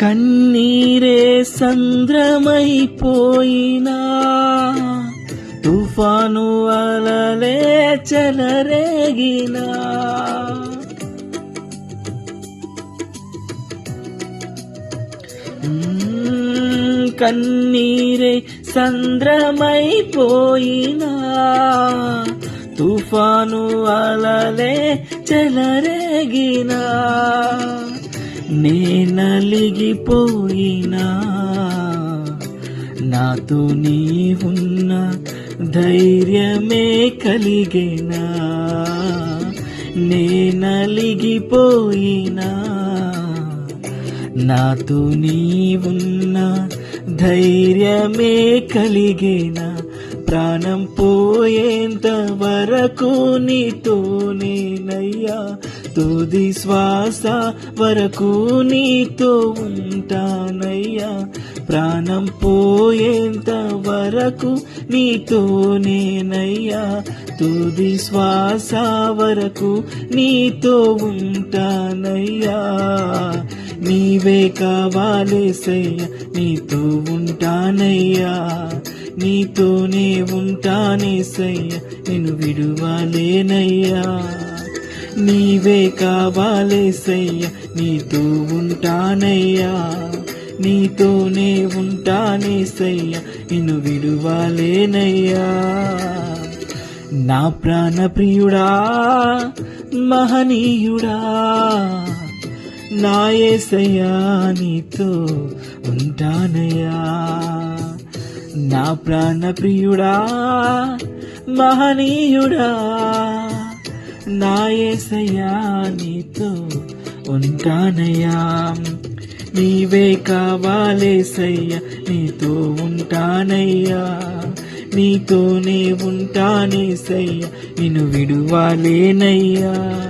కన్నీరే సంద్రమైపోయినా, తుఫాను అలలే చెలరేగినా, కన్నీరే సంద్రమైపోయినా, తుఫాను అలలే చెలరేగినా, నే నలిగిపోయినా, నాతో నీవున్న ధైర్యమే కలిగేనా. నే నలిగిపోయినా, నాతో నీవున్న ధైర్యమే కలిగేనా. ప్రాణం పోయేంత వరకు నీతోనేనయ్యా, తుది శ్వాస వరకు నీతో ఉంటానయ్యా. ప్రాణం పోయేంత వరకు నీతోనేనయ్యా, తుది శ్వాస వరకు నీతో ఉంటానయ్యా. నీవే కావాలేసయ్యా, నీతో ఉంటానయ్యా, నీతోనే ఉంటానేసయ్యా, నిన్ను విడువలేనయ్యా. నీవే కావాలేసయ్యా, నీతో ఉంటానయ్యా, నీతోనే ఉంటానేసయ్యా, నిన్ను విడువలేనయ్యా. నా ప్రాణ ప్రియుడా, మహనీయుడా, నా యేసయ్యా, నీతో ఉంటానయ్యా. నా ప్రాణ ప్రియుడా, మహనీయుడా, నా యేసయ్యా, నీతో ఉంటానయ్యా. నీవే కావాలేసయ్యా, నీతో ఉంటానయ్యా, నీతోనే ఉంటానేసయ్యా, నిన్ను విడువలేనయ్యా.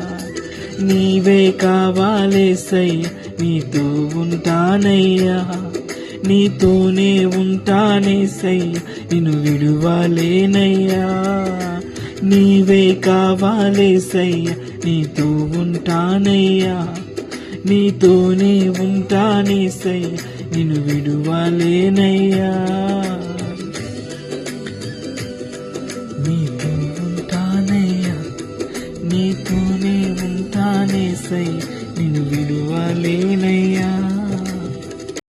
నీవే కావాలేసయ్యా, నీతో ఉంటానయ్యా, నీతోనే ఉంటానేసయ్యా, నిన్ను విడువలేనయ్యా. నీవే కావాలేసయ్యా, నీతో ఉంటానయ్యా, నీతోనే ఉంటానేసయ్యా, నిన్ను విడువలేనయ్యా.